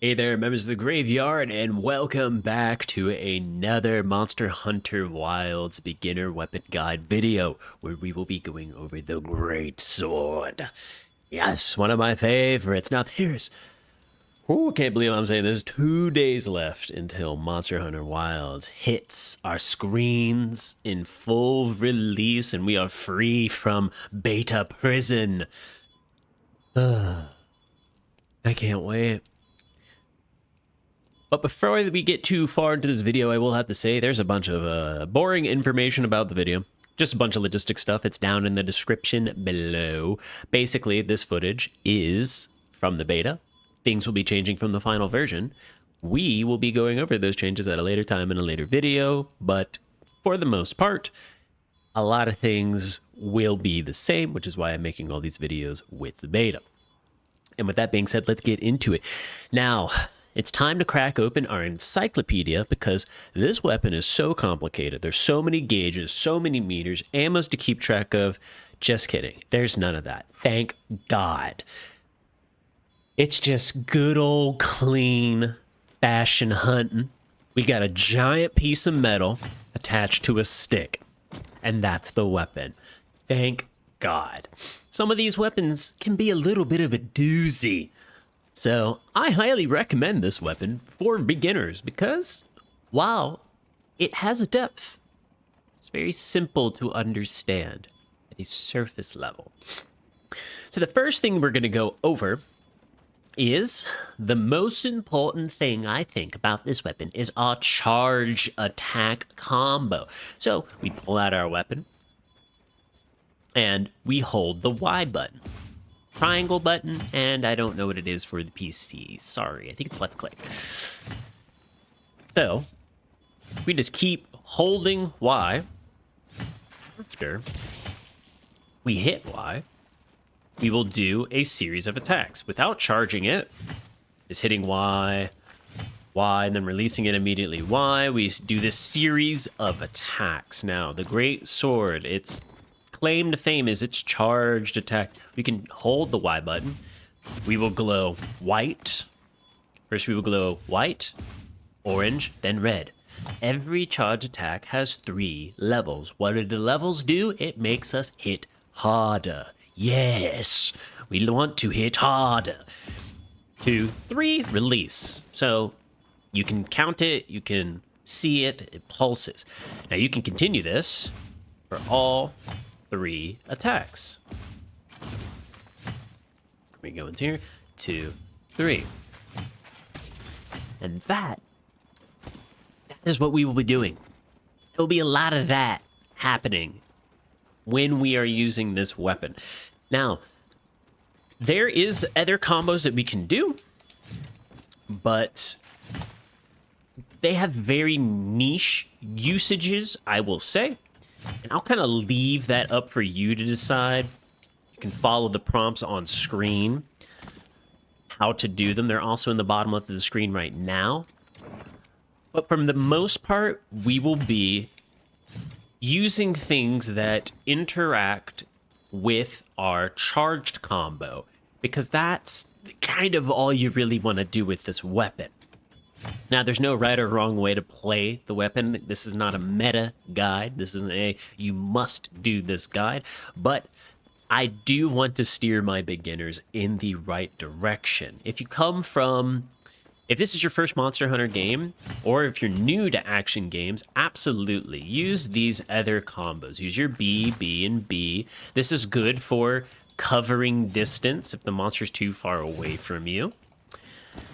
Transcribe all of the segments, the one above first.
Hey there, members of the graveyard, and welcome back to another Monster Hunter Wilds beginner weapon guide video, where we will be going over the Great Sword. Yes, one of my favorites. Now there's, can't believe I'm saying this, 2 days left until Monster Hunter Wilds hits our screens in full release, and we are free from beta prison. I can't wait. But before we get too far into this video, I will have to say there's a bunch of boring information about the video. Just a bunch of logistic stuff. It's down in the description below. Basically, this footage is from the beta. Things will be changing from the final version. We will be going over those changes at a later time in a later video, but for the most part, a lot of things will be the same, which is why I'm making all these videos with the beta. And with that being said, let's get into it. Now, it's time to crack open our encyclopedia because this weapon is so complicated. There's so many gauges, so many meters, ammos to keep track of. Just kidding. There's none of that. Thank God. It's just good old clean fashion hunting. We got a giant piece of metal attached to a stick, and that's the weapon. Thank God. Some of these weapons can be a little bit of a doozy. So I highly recommend this weapon for beginners because, while it has a depth, it's very simple to understand at a surface level. So the first thing we're going to go over is the most important thing I think about this weapon is our charge attack combo. So we pull out our weapon and we hold the Y button. Triangle button, and I don't know what it is for the PC. Sorry, I think it's left click. So, we just keep holding Y. After we hit Y, we will do a series of attacks without charging it. Just hitting Y, Y, and then releasing it immediately. Y, we do this series of attacks. Now, the Great Sword, its claim to fame is its charged attack. We can hold the Y button. We will glow white. First we will glow white, orange, then red. Every charge attack has 3 levels. What do the levels do? It makes us hit harder. Yes, we want to hit harder. 2, 3, release. So you can count it, you can see it, it pulses. Now you can continue this for all 3 attacks. We go into here, 2, 3. And that is what we will be doing. There will be a lot of that happening when we are using this weapon. Now, there is other combos that we can do, but they have very niche usages, I will say. And I'll kind of leave that up for you to decide. You can follow the prompts on screen, how to do them. They're also in the bottom left of the screen right now. But for the most part, we will be using things that interact with our charged combo, because that's kind of all you really want to do with this weapon. Now, there's no right or wrong way to play the weapon. This is not a meta guide. This isn't a you must do this guide. But I do want to steer my beginners in the right direction. If this is your first Monster Hunter game, or if you're new to action games, absolutely use these other combos. Use your B, B, and B. This is good for covering distance if the monster's too far away from you.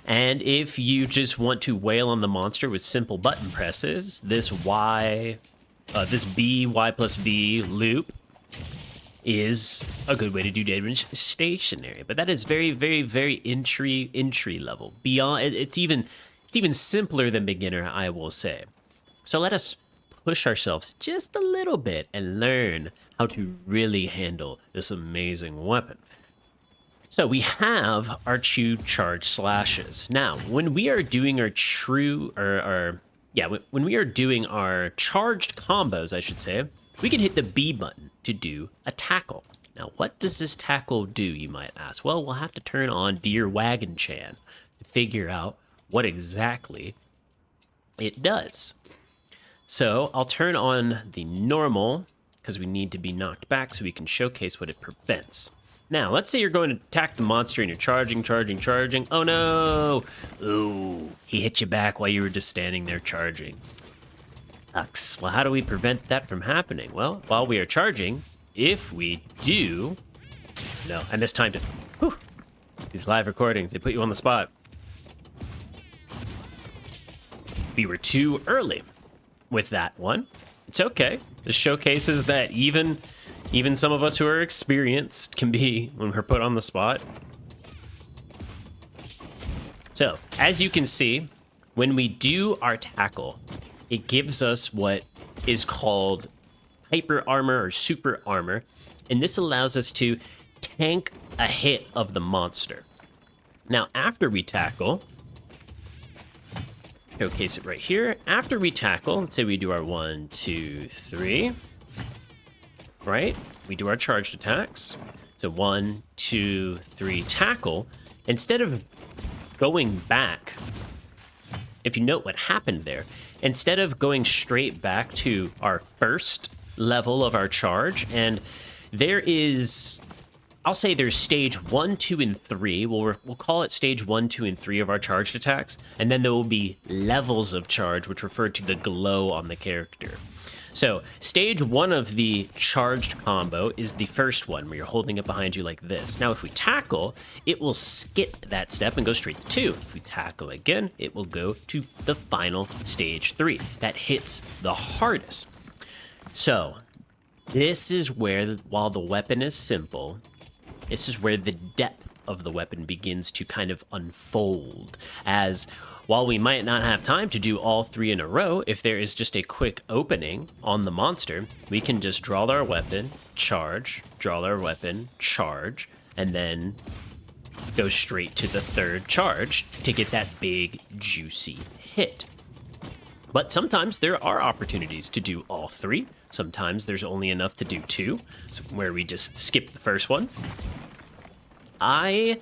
And if you just want to wail on the monster with simple button presses, this B, Y plus B loop is a good way to do damage stationary. But that is very, very, very entry level. Beyond, it's even simpler than beginner, I will say. So let us push ourselves just a little bit and learn how to really handle this amazing weapon. So we have our true charge slashes. Now, when we are doing our when we are doing our charged combos, I should say, we can hit the B button to do a tackle. Now, what does this tackle do, you might ask? Well, we'll have to turn on Deer Wagon Chan to figure out what exactly it does. So I'll turn on the normal because we need to be knocked back so we can showcase what it prevents. Now, let's say you're going to attack the monster and you're charging. Oh no! Ooh, he hit you back while you were just standing there charging. Sucks. Well, how do we prevent that from happening? Well, while we are charging, if we do... No, I mistimed it. Whew. These live recordings, they put you on the spot. We were too early with that one. It's okay. This showcases that even some of us who are experienced can be when we're put on the spot. So, as you can see, when we do our tackle, it gives us what is called hyper armor or super armor, and this allows us to tank a hit of the monster. Now, after we tackle, showcase it right here. After we tackle, let's say we do our 1, 2, 3, right? We do our charged attacks. So 1, 2, 3, tackle. Instead of going back, if you note what happened there, instead of going straight back to our first level of our charge, and there is... I'll say there's stage 1, 2, and 3. We'll call it stage 1, 2, and 3 of our charged attacks. And then there will be levels of charge, which refer to the glow on the character. So stage 1 of the charged combo is the first one, where you're holding it behind you like this. Now, if we tackle, it will skip that step and go straight to 2. If we tackle again, it will go to the final stage 3. That hits the hardest. So this is where, while the weapon is simple, this is where the depth of the weapon begins to kind of unfold, as while we might not have time to do all 3 in a row, if there is just a quick opening on the monster, we can just draw our weapon, charge, draw our weapon, charge, and then go straight to the third charge to get that big, juicy hit. But sometimes there are opportunities to do all 3. Sometimes there's only enough to do 2, so where we just skip the first one. I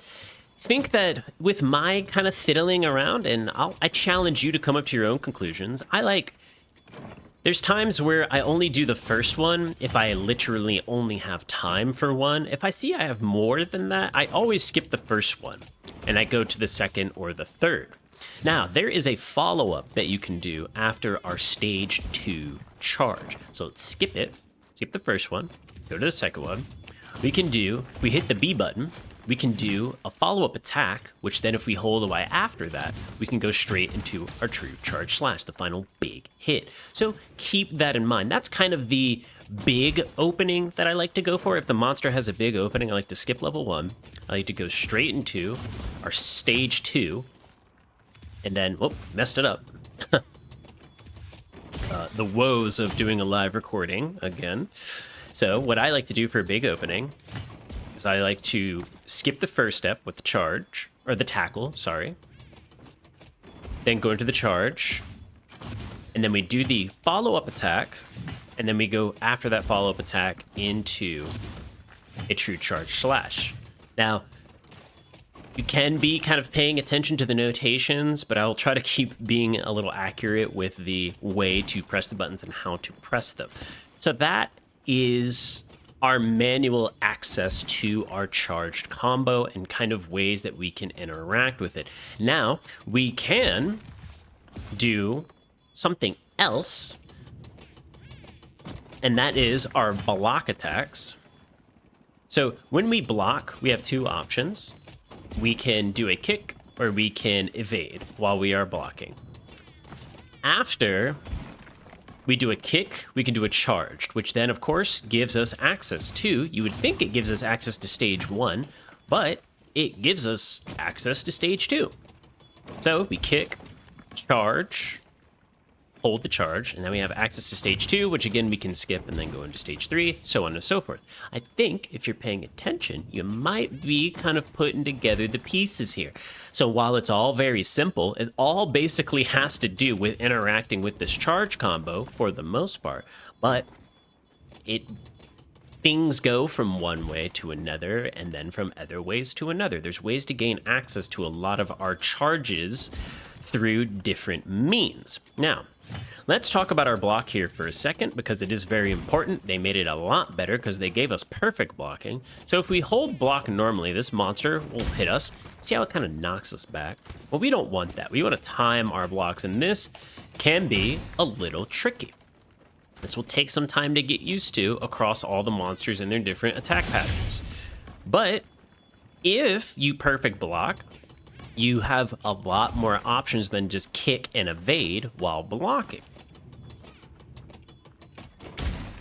think that with my kind of fiddling around, and I challenge you to come up to your own conclusions, there's times where I only do the first one if I literally only have time for one. If I see I have more than that, I always skip the first one, and I go to the second or the third. Now, there is a follow-up that you can do after our stage 2 charge. So let's skip it, skip the first one, go to the second one. We hit the B button, we can do a follow-up attack, which then if we hold Y after that, we can go straight into our true charge slash, the final big hit. So keep that in mind. That's kind of the big opening that I like to go for. If the monster has a big opening, I like to skip level 1. I like to go straight into our stage 2, and then, whoop, messed it up. The woes of doing a live recording again. So what I like to do for a big opening is I like to skip the first step with the charge, or the tackle, sorry. Then go into the charge, and then we do the follow-up attack, and then we go after that follow-up attack into a true charge slash. Now, you can be kind of paying attention to the notations, but I'll try to keep being a little accurate with the way to press the buttons and how to press them. So that is our manual access to our charged combo and kind of ways that we can interact with it. Now, we can do something else, and that is our block attacks. So when we block, we have 2 options. We can do a kick, or we can evade while we are blocking. After we do a kick, we can do a charged, which then, of course, gives us access to, you would think it gives us access to stage 1, but it gives us access to stage 2. So we kick, charge, hold the charge, and then we have access to stage 2, which again we can skip and then go into stage 3, so on and so forth. I think if you're paying attention, you might be kind of putting together the pieces here. So while it's all very simple, it all basically has to do with interacting with this charge combo for the most part, but things go from one way to another and then from other ways to another. There's ways to gain access to a lot of our charges through different means. Now, let's talk about our block here for a second because it is very important. They made it a lot better because they gave us perfect blocking. So if we hold block normally, this monster will hit us. See how it kind of knocks us back? Well, we don't want that. We want to time our blocks, and this can be a little tricky. This will take some time to get used to across all the monsters and their different attack patterns. But if you perfect block, you have a lot more options than just kick and evade while blocking.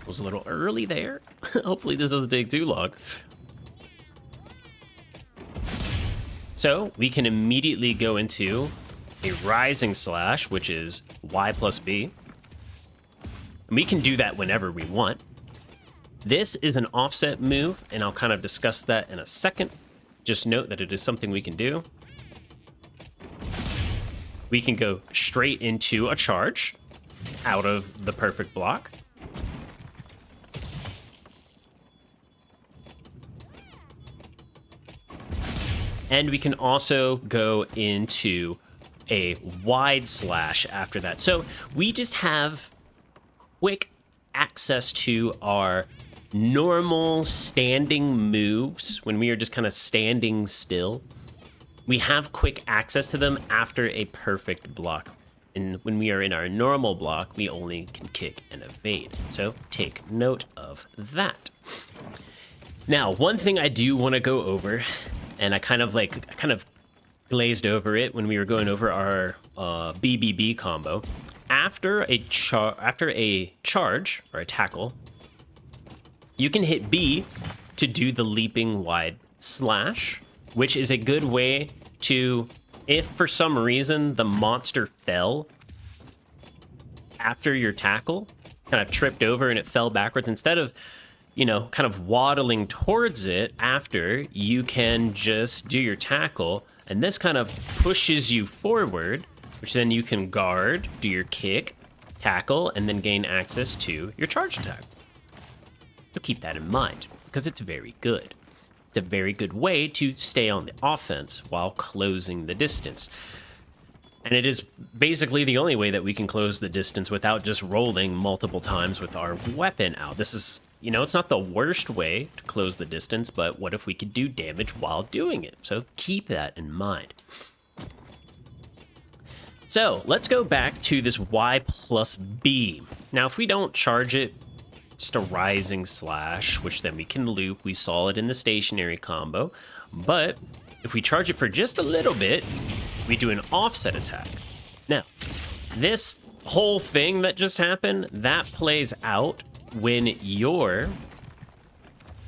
Was a little early there. Hopefully this doesn't take too long. So we can immediately go into a rising slash, which is Y plus B. And we can do that whenever we want. This is an offset move, and I'll kind of discuss that in a second. Just note that it is something we can do. We can go straight into a charge out of the perfect block. And we can also go into a wide slash after that. So we just have quick access to our normal standing moves when we are just kind of standing still. We have quick access to them after a perfect block. And when we are in our normal block, we only can kick and evade. So take note of that. Now, one thing I do want to go over, and I kind of glazed over it when we were going over our BBB combo. After a charge or a tackle, you can hit B to do the leaping wide slash, which is a good way to, if for some reason the monster fell after your tackle, kind of tripped over and it fell backwards, instead of, you know, kind of waddling towards it after, you can just do your tackle, and this kind of pushes you forward, which then you can guard, do your kick, tackle, and then gain access to your charge attack. So keep that in mind, because it's very good. It's a very good way to stay on the offense while closing the distance. And it is basically the only way that we can close the distance without just rolling multiple times with our weapon out. This is, you know, it's not the worst way to close the distance, but what if we could do damage while doing it? So keep that in mind. So let's go back to this Y plus B. Now, if we don't charge it, just a rising slash, which then we can loop. We saw it in the stationary combo. But if we charge it for just a little bit, we do an offset attack. Now, this whole thing that just happened, that plays out when your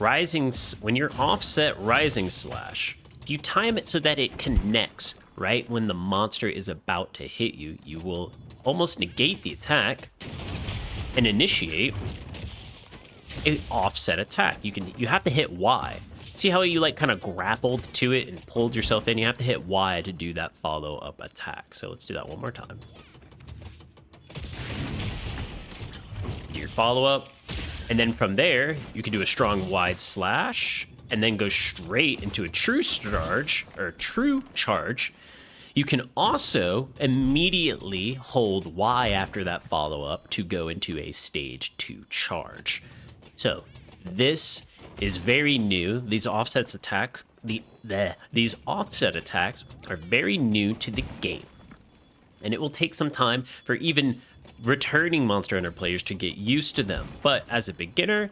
offset rising slash, if you time it so that it connects right when the monster is about to hit you, you will almost negate the attack and initiate an offset attack. You have to hit Y. See how you like kind of grappled to it and pulled yourself in? You have to hit Y to do that follow-up attack. So let's do that one more time. Do your follow-up, and then from there, you can do a strong wide slash, and then go straight into a true charge. You can also immediately hold Y after that follow-up to go into a stage 2 charge. So this is very new. These offset attacks are very new to the game, and it will take some time for even returning Monster Hunter players to get used to them. But as a beginner,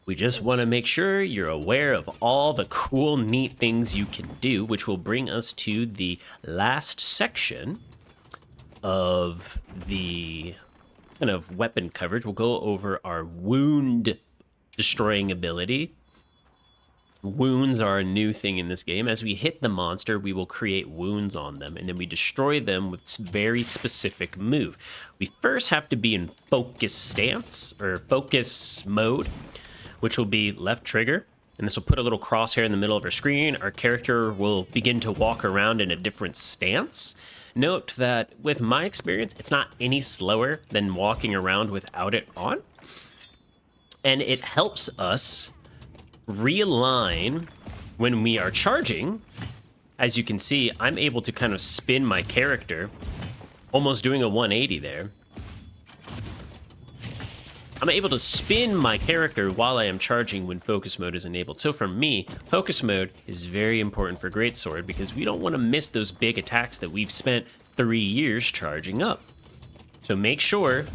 we just want to make sure you're aware of all the cool, neat things you can do, which will bring us to the last section of the kind of weapon coverage. We'll go over our wound destroying ability. Wounds are a new thing in this game. As we hit the monster, we will create wounds on them, and then we destroy them with very specific move. We first have to be in focus stance, or focus mode, which will be left trigger, and this will put a little crosshair in the middle of our screen. Our character will begin to walk around in a different stance. Note that with my experience, it's not any slower than walking around without it on. And it helps us realign when we are charging. As you can see, I'm able to kind of spin my character, almost doing a 180 there. I'm able to spin my character while I am charging when focus mode is enabled. So for me, focus mode is very important for Greatsword because we don't want to miss those big attacks that we've spent 3 years charging up. So make sure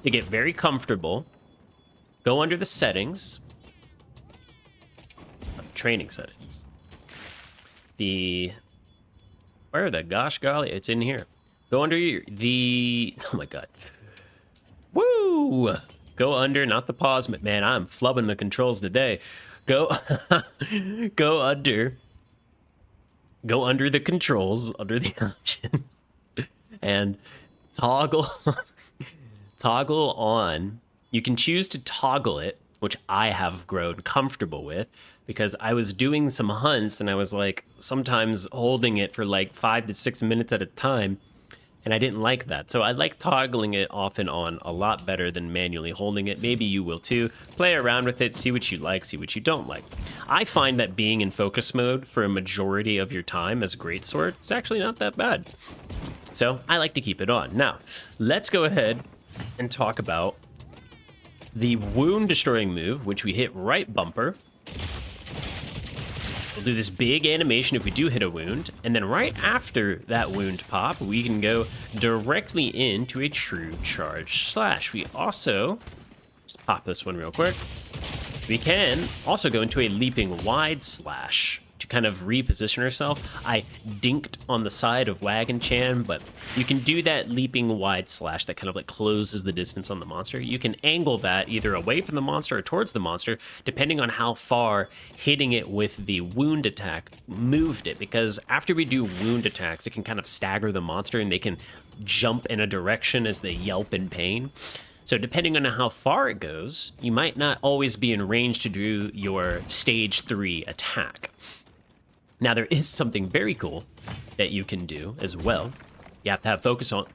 to get very comfortable. Go under the settings. Training settings. Where the gosh golly, it's in here. Go under oh my god. Woo! Go under, not the pause, but man, I'm flubbing the controls today. Go under the controls, under the options, and toggle on. You can choose to toggle it, which I have grown comfortable with because I was doing some hunts and I was like sometimes holding it for like 5 to 6 minutes at a time. And I didn't like that. So I like toggling it off and on a lot better than manually holding it. Maybe you will too. Play around with it, see what you like, see what you don't like. I find that being in focus mode for a majority of your time as Greatsword is actually not that bad. So I like to keep it on. Now, let's go ahead and talk about the wound destroying move, which we hit right bumper. We'll do this big animation if we do hit a wound, and then right after that wound pop, we can go directly into a true charge slash. We also, just pop this one real quick, we can also go into a leaping wide slash to kind of reposition ourselves. I dinked on the side of Wagon Chan, but you can do that leaping wide slash that kind of like closes the distance on the monster. You can angle that either away from the monster or towards the monster, depending on how far hitting it with the wound attack moved it, because after we do wound attacks, it can kind of stagger the monster and they can jump in a direction as they yelp in pain. So depending on how far it goes, you might not always be in range to do your stage 3 attack. Now, there is something very cool that you can do as well. You have to have focus on.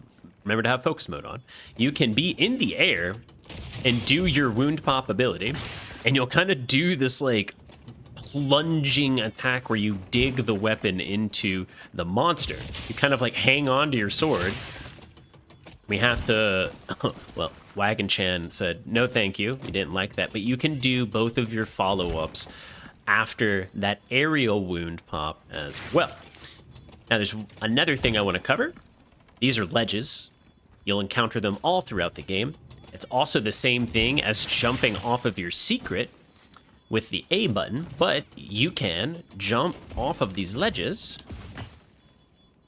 Remember to have focus mode on. You can be in the air and do your wound pop ability, and you'll kind of do this like plunging attack where you dig the weapon into the monster. You kind of like hang on to your sword. We have to, well, Wagon Chan said, no thank you. He didn't like that, but you can do both of your follow-ups after that aerial wound pop as well. Now there's another thing I want to cover. These are ledges. You'll encounter them all throughout the game. It's also the same thing as jumping off of your secret with the A button, but you can jump off of these ledges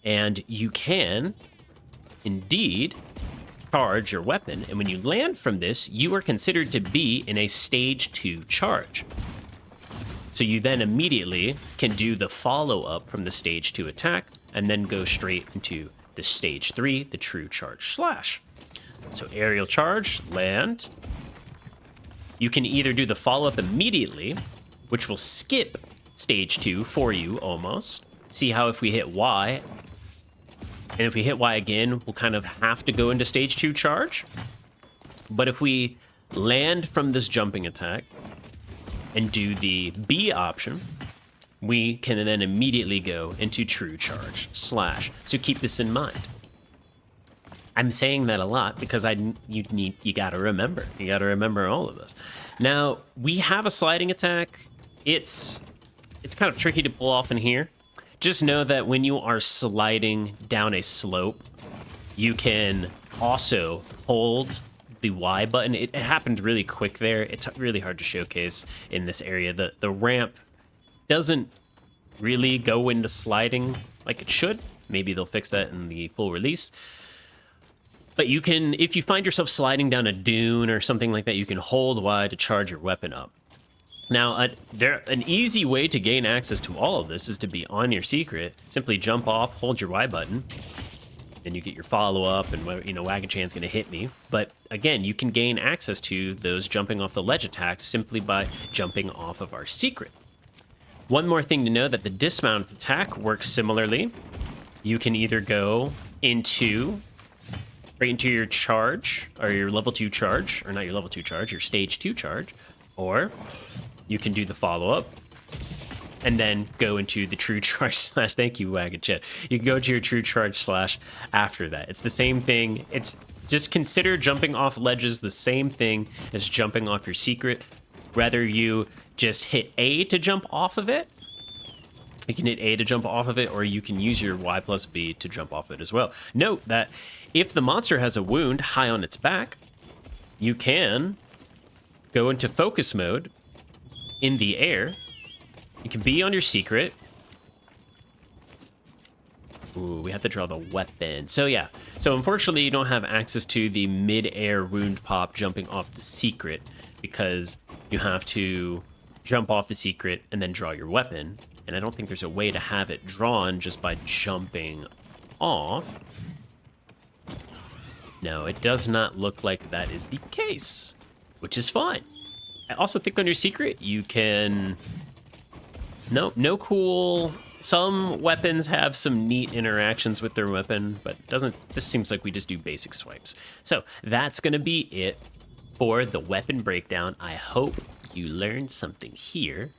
and you can indeed charge your weapon. And when you land from this, you are considered to be in a stage 2 charge. So you then immediately can do the follow-up from the stage 2 attack and then go straight into the stage 3, the true charge slash. So aerial charge, land. You can either do the follow-up immediately, which will skip stage 2 for you almost. See how if we hit Y, and if we hit Y again, we'll kind of have to go into stage 2 charge. But if we land from this jumping attack and do the B option, we can then immediately go into true charge slash. So keep this in mind. I'm saying that a lot because you gotta remember. You gotta remember all of this. Now, we have a sliding attack. It's kind of tricky to pull off in here. Just know that when you are sliding down a slope, you can also hold the Y button. It happened really quick there. It's really hard to showcase in this area. The ramp doesn't really go into sliding like it should. Maybe they'll fix that in the full release. But you can, if you find yourself sliding down a dune or something like that, you can hold Y to charge your weapon up. Now, an easy way to gain access to all of this is to be on your secret. Simply jump off, hold your Y button, then you get your follow-up, and, you know, Wagon Chan's going to hit me. But, again, you can gain access to those jumping off the ledge attacks simply by jumping off of our secret. One more thing to know, that the dismount attack works similarly. You can either go into straight into your charge, or your level 2 charge, or not your level 2 charge, your stage 2 charge, or you can do the follow-up and then go into the true charge slash. Thank you, Wagon Chet. You can go to your true charge slash after that. It's the same thing. It's just consider jumping off ledges the same thing as jumping off your secret. Whether you just hit A to jump off of it, you can hit A to jump off of it, or you can use your Y plus B to jump off it as well. Note that if the monster has a wound high on its back, you can go into focus mode in the air. You can be on your secret. Ooh, we have to draw the weapon. So yeah, so unfortunately you don't have access to the mid-air wound pop jumping off the secret, because you have to jump off the secret and then draw your weapon. And I don't think there's a way to have it drawn just by jumping off. No, it does not look like that is the case, which is fine. I also think on your secret, you can... No cool... Some weapons have some neat interactions with their weapon, but this seems like we just do basic swipes. So that's going to be it for the weapon breakdown. I hope you learned something here.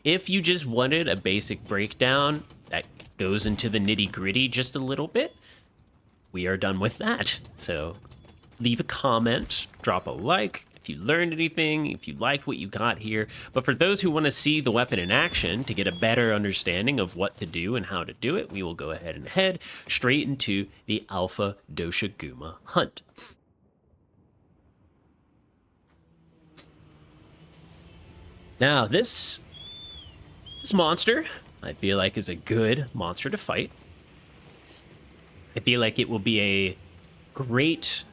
If you just wanted a basic breakdown that goes into the nitty-gritty just a little bit, we are done with that. So leave a comment, drop a like if you learned anything, if you liked what you got here. But for those who want to see the weapon in action to get a better understanding of what to do and how to do it, we will go ahead and head straight into the Alpha Doshaguma hunt. Now, this monster, I feel like, is a good monster to fight. I feel like it will be a great...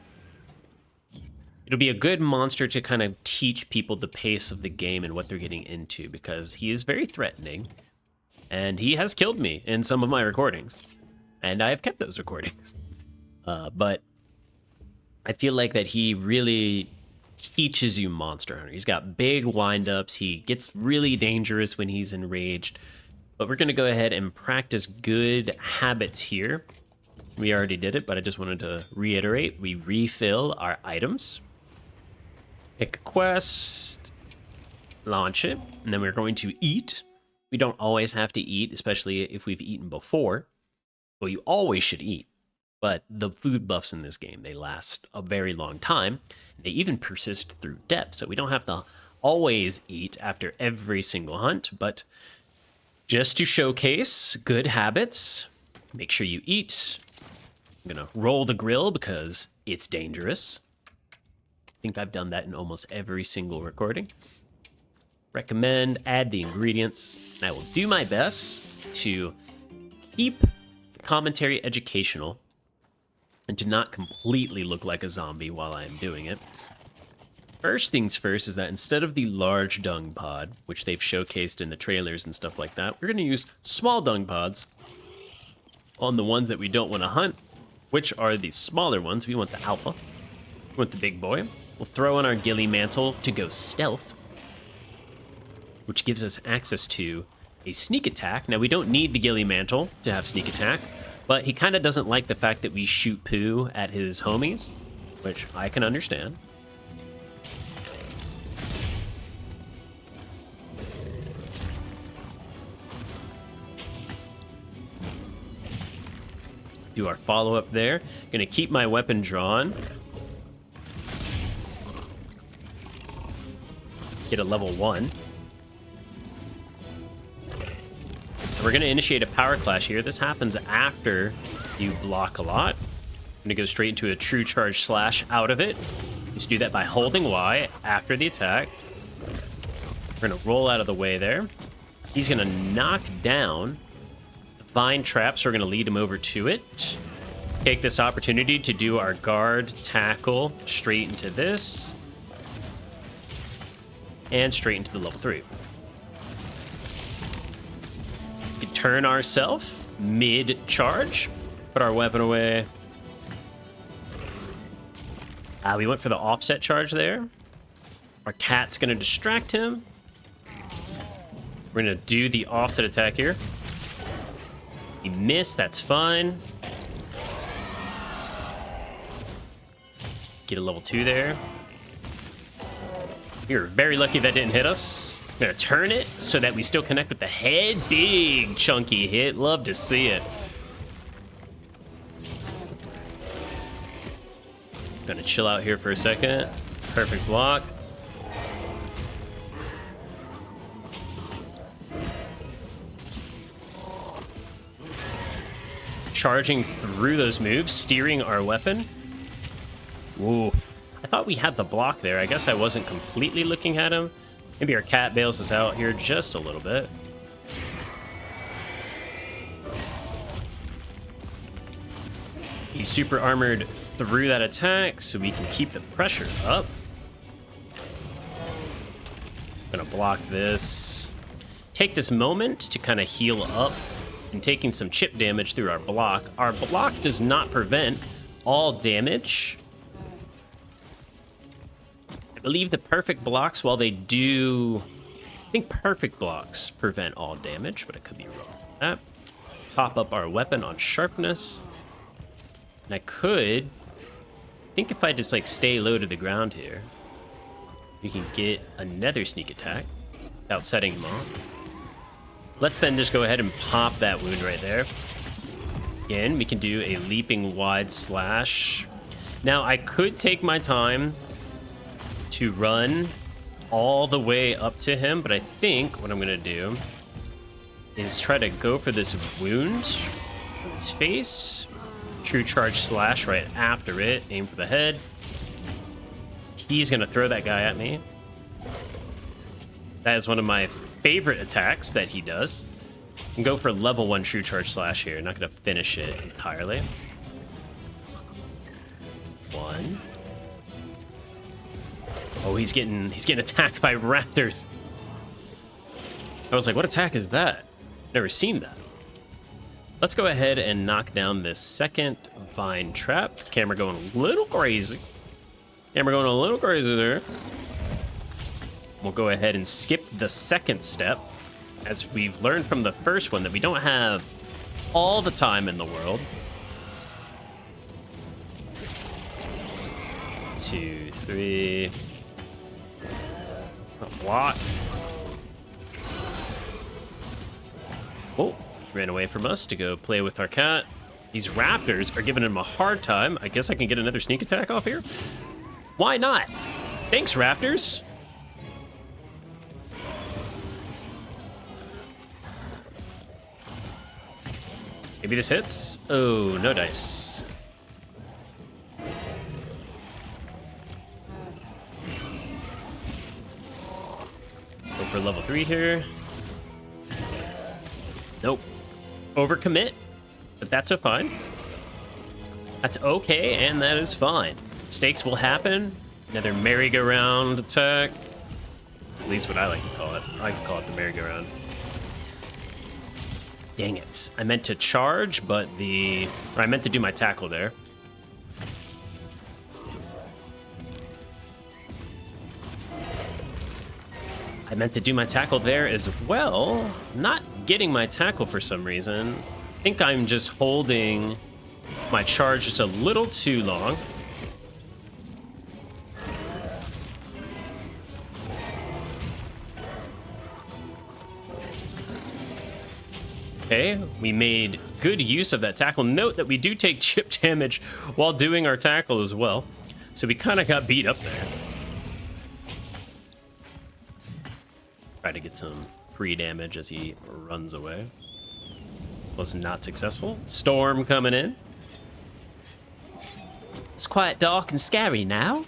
It'll be a good monster to kind of teach people the pace of the game and what they're getting into, because he is very threatening, and he has killed me in some of my recordings, and I have kept those recordings. But I feel like that he really teaches you Monster Hunter. He's got big windups. He gets really dangerous when he's enraged. But we're going to go ahead and practice good habits here. We already did it, but I just wanted to reiterate. We refill our items. Pick a quest. Launch it. And then we're going to eat. We don't always have to eat, especially if we've eaten before. Well, you always should eat. But the food buffs in this game, they last a very long time. They even persist through depth, so we don't have to always eat after every single hunt. But just to showcase good habits, make sure you eat. I'm going to roll the grill because it's dangerous. I think I've done that in almost every single recording. Recommend, add the ingredients. And I will do my best to keep the commentary educational and to not completely look like a zombie while I am doing it. First things first is that instead of the large dung pod, which they've showcased in the trailers and stuff like that, we're going to use small dung pods on the ones that we don't want to hunt, which are the smaller ones. We want the alpha. We want the big boy. We'll throw in our ghillie mantle to go stealth, which gives us access to a sneak attack. Now, we don't need the ghillie mantle to have sneak attack, but he kind of doesn't like the fact that we shoot poo at his homies, which I can understand. Do our follow-up there. Gonna keep my weapon drawn. Get a level 1. We're going to initiate a power clash here. This happens after you block a lot. I'm going to go straight into a true charge slash out of it. Just do that by holding Y after the attack. We're going to roll out of the way there. He's going to knock down the vine trap, so we're going to lead him over to it. Take this opportunity to do our guard tackle straight into this. And straight into the level 3. We can turn ourselves mid-charge. Put our weapon away. We went for the offset charge there. Our cat's going to distract him. We're going to do the offset attack here. He missed, that's fine. Get a level 2 there. You're very lucky that didn't hit us. I'm gonna turn it so that we still connect with the head. Big chunky hit. Love to see it. Gonna chill out here for a second. Perfect block. Charging through those moves, steering our weapon. Ooh, I thought we had the block there. I guess I wasn't completely looking at him. Maybe our cat bails us out here just a little bit. He's super armored through that attack, so we can keep the pressure up. Gonna block this. Take this moment to kind of heal up and taking some chip damage through our block. Our block does not prevent all damage. I believe the perfect blocks, while they do... I think perfect blocks prevent all damage, but I could be wrong with that. Top up our weapon on sharpness. And I could... I think if I just like stay low to the ground here, we can get another sneak attack without setting him off. Let's then just go ahead and pop that wound right there. Again, we can do a leaping wide slash. Now, I could take my time to run all the way up to him, but I think what I'm going to do is try to go for this wound on his face. True charge slash right after it. Aim for the head. He's going to throw that guy at me. That is one of my favorite attacks that he does. And go for level 1 true charge slash here. Not going to finish it entirely. 1. Oh, he's getting attacked by raptors. I was like, what attack is that? Never seen that. Let's go ahead and knock down this second vine trap. Camera going a little crazy. Camera going a little crazy there. We'll go ahead and skip the second step, as we've learned from the first one that we don't have all the time in the world. 2, 3. Block. Oh, ran away from us to go play with our cat. These raptors are giving him a hard time. I guess I can get another sneak attack off here. Why not? Thanks, raptors. Maybe this hits. Oh, no dice. Go for level 3 here. Nope. Overcommit, but that's a fine. That's okay, and that is fine. Mistakes will happen. Another merry-go-round attack. At least what I like to call it. I like to call it the merry-go-round. Dang it. I meant to charge, but I meant to do my tackle there. I meant to do my tackle there as well. Not getting my tackle for some reason. I think I'm just holding my charge just a little too long. Okay, we made good use of that tackle. Note that we do take chip damage while doing our tackle as well. So we kind of got beat up there. Try to get some free damage as he runs away. Was not successful. Storm coming in. It's quite dark and scary now.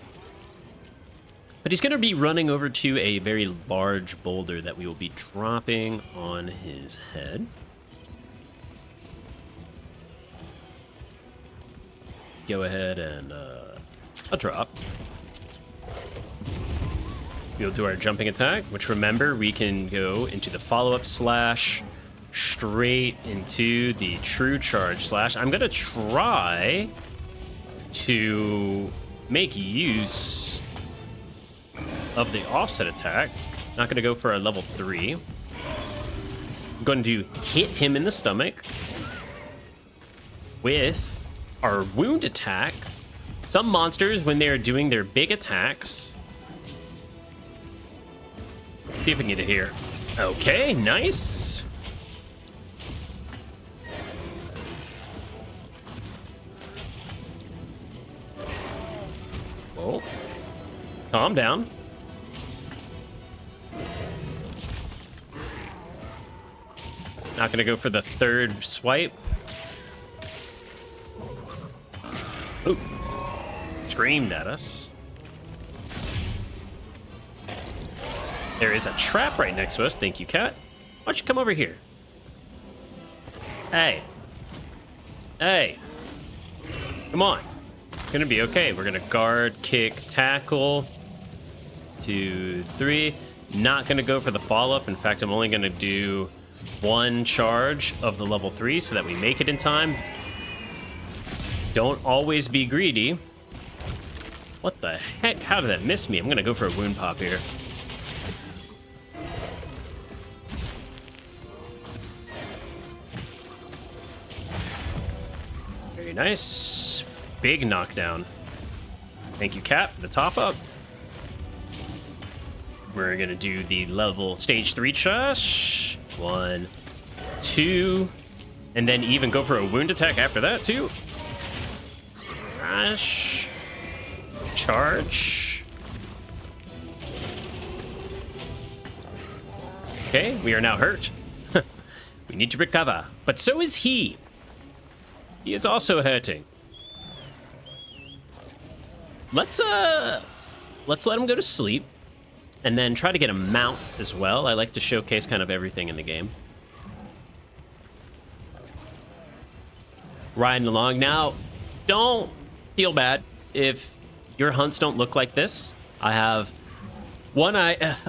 But he's going to be running over to a very large boulder that we will be dropping on his head. Go ahead and I'll drop. We'll do our jumping attack, which remember, we can go into the follow-up slash straight into the true charge slash. I'm going to try to make use of the offset attack. Not going to go for a level 3. I'm going to hit him in the stomach with our wound attack Some monsters, when they're doing their big attacks... See if we can get it here. Okay, nice. Whoa. Calm down. Not gonna go for the third swipe. Ooh. Screamed at us. There is a trap right next to us. Thank you, cat. Why don't you come over here? Hey. Hey. Come on. It's gonna be okay. We're gonna guard, kick, tackle. 2, 3. Not gonna go for the follow-up. In fact, I'm only gonna do 1 charge of the level 3 so that we make it in time. Don't always be greedy. What the heck? How did that miss me? I'm gonna go for a wound pop here. Very nice. Big knockdown. Thank you, cat, for the top up. We're gonna do the level stage 3 charge. 1, 2, and then even go for a wound attack after that too. Slash. Charge. Okay, we are now hurt. We need to recover, but so is he. He is also hurting. Let's let him go to sleep. And then try to get a mount as well. I like to showcase kind of everything in the game. Riding along. Now, don't feel bad if your hunts don't look like this. I have one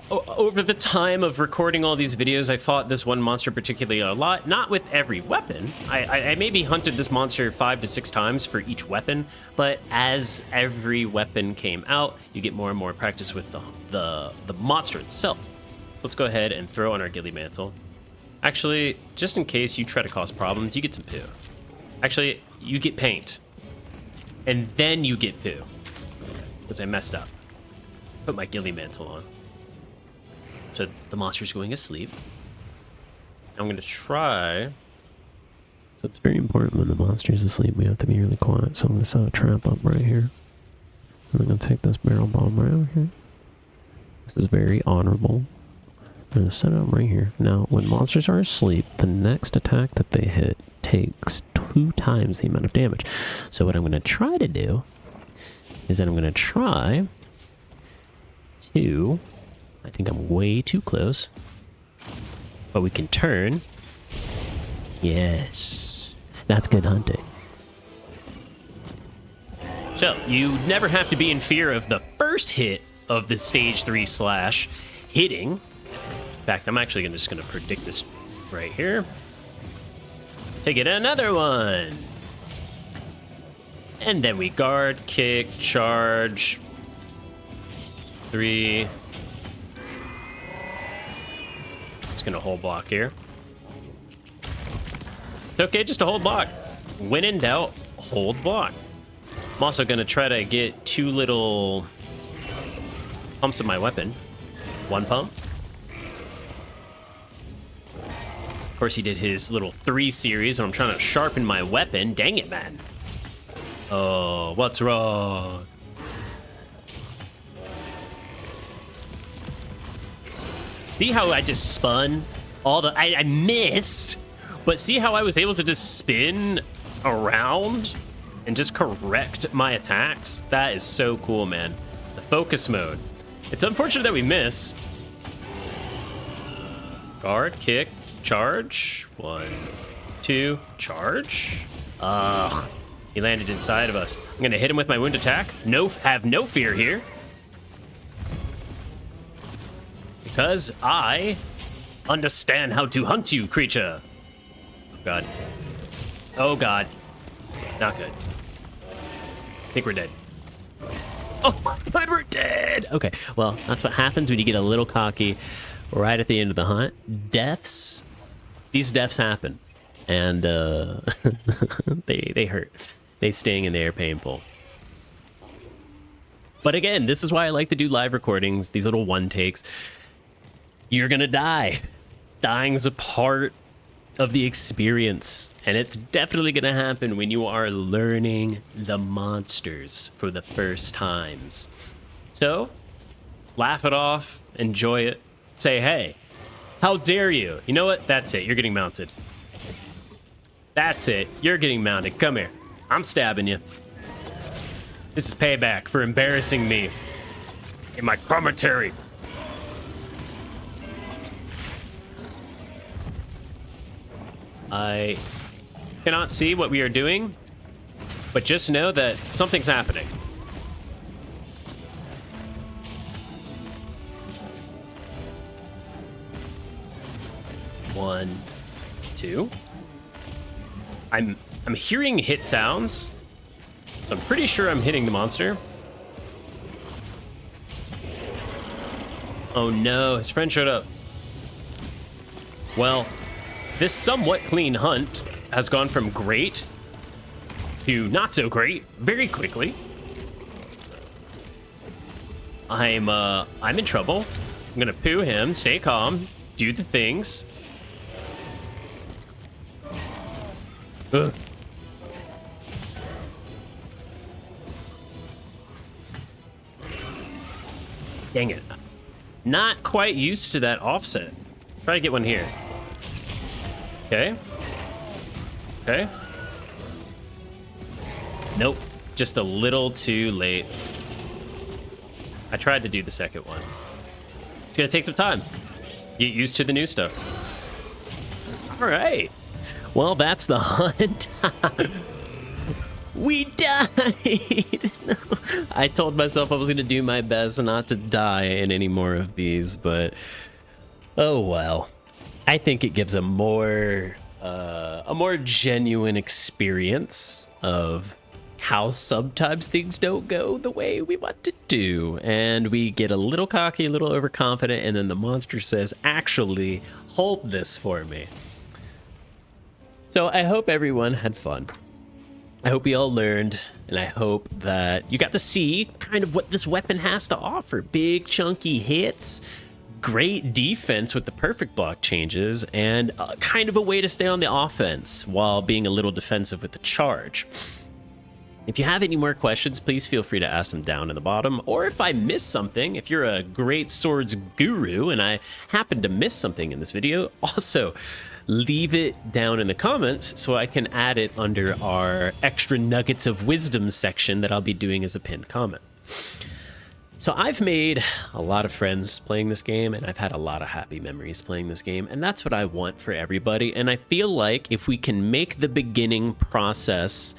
over the time of recording all these videos, I fought this one monster particularly a lot. Not with every weapon. I maybe hunted this monster 5 to 6 times for each weapon, but as every weapon came out, you get more and more practice with the monster itself. So let's go ahead and throw on our ghillie mantle. Actually, just in case you try to cause problems, you get some poo. Actually, you get paint. And then you get poo. Because I messed up. Put my ghillie mantle on. So the monster's going asleep. I'm going to try. So it's very important when the monster's asleep, we have to be really quiet. So I'm going to set a trap up right here. And I'm going to take this barrel bomb right over here. This is very honorable. I'm going to set it up right here. Now, when monsters are asleep, the next attack that they hit takes 2 times the amount of damage. So what I'm going to try to do is that I'm going to try to... I think I'm way too close. But we can turn. Yes. That's good hunting. So, you never have to be in fear of the first hit of the stage 3 slash hitting. In fact, I'm actually just going to predict this right here. To get another one. And then we guard, kick, charge. 3. Just going to hold block here. It's okay, just a hold block. When in doubt, hold block. I'm also going to try to get 2 little pumps of my weapon. 1 pump. Of course, he did his little 3 series when I'm trying to sharpen my weapon. Dang it, man. Oh, what's wrong? See how I just spun? I missed, but see how I was able to just spin around and just correct my attacks? That is so cool, man. The focus mode. It's unfortunate that we missed. Guard, kick, charge. 1, 2, charge. Ugh. He landed inside of us. I'm gonna hit him with my wound attack. Have no fear here. Because I understand how to hunt you, creature. Oh, God. Oh, God. Not good. I think we're dead. Oh, my God, we're dead. Okay, well, that's what happens when you get a little cocky right at the end of the hunt. Deaths. These deaths happen. And they hurt. They sting and they are painful. But again, this is why I like to do live recordings, these little one takes. You're gonna die. Dying's a part of the experience, and it's definitely gonna happen when you are learning the monsters for the first times. So, laugh it off, enjoy it, say, hey, how dare you? You know what? That's it. You're getting mounted. That's it. You're getting mounted. Come here. I'm stabbing you. This is payback for embarrassing me in my commentary. I cannot see what we are doing, but just know that something's happening. One, two. I'm hearing hit sounds, so I'm pretty sure I'm hitting the monster. Oh no, his friend showed up. Well, this somewhat clean hunt has gone from great to not so great very quickly. I'm in trouble. I'm gonna poo him, stay calm, do the things. Ugh. Dang it. Not quite used to that offset. Try to get one here. Okay. Okay. Nope. Just a little too late. I tried to do the second one. It's gonna take some time. Get used to the new stuff. All right. Well, that's the hunt. We died. No. I told myself I was going to do my best not to die in any more of these, but oh well. I think it gives a more genuine experience of how sometimes things don't go the way we want to do, and we get a little cocky, a little overconfident, and then the monster says, "Actually, hold this for me." So I hope everyone had fun. I hope we all learned, and I hope that you got to see kind of what this weapon has to offer. Big, chunky hits, great defense with the perfect block changes, and kind of a way to stay on the offense while being a little defensive with the charge. If you have any more questions, please feel free to ask them down in the bottom. Or if I missed something, if you're a great swords guru and I happen to miss something in this video, also leave it down in the comments so I can add it under our extra nuggets of wisdom section that I'll be doing as a pinned comment. So I've made a lot of friends playing this game, and I've had a lot of happy memories playing this game, and that's what I want for everybody. And I feel like if we can make the beginning process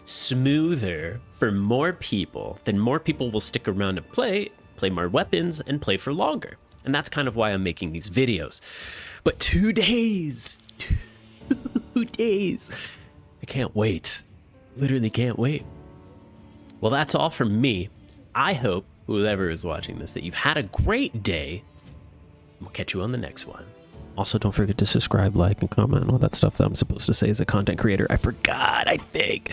smoother for more people, then more people will stick around and play more weapons, and play for longer. And that's kind of why I'm making these videos. But 2 days, 2 days. I can't wait. Literally can't wait. Well, that's all from me. I hope whoever is watching this that you've had a great day. We'll catch you on the next one. Also, don't forget to subscribe, like, and comment, and all that stuff that I'm supposed to say as a content creator. I forgot, I think.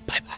Bye-bye.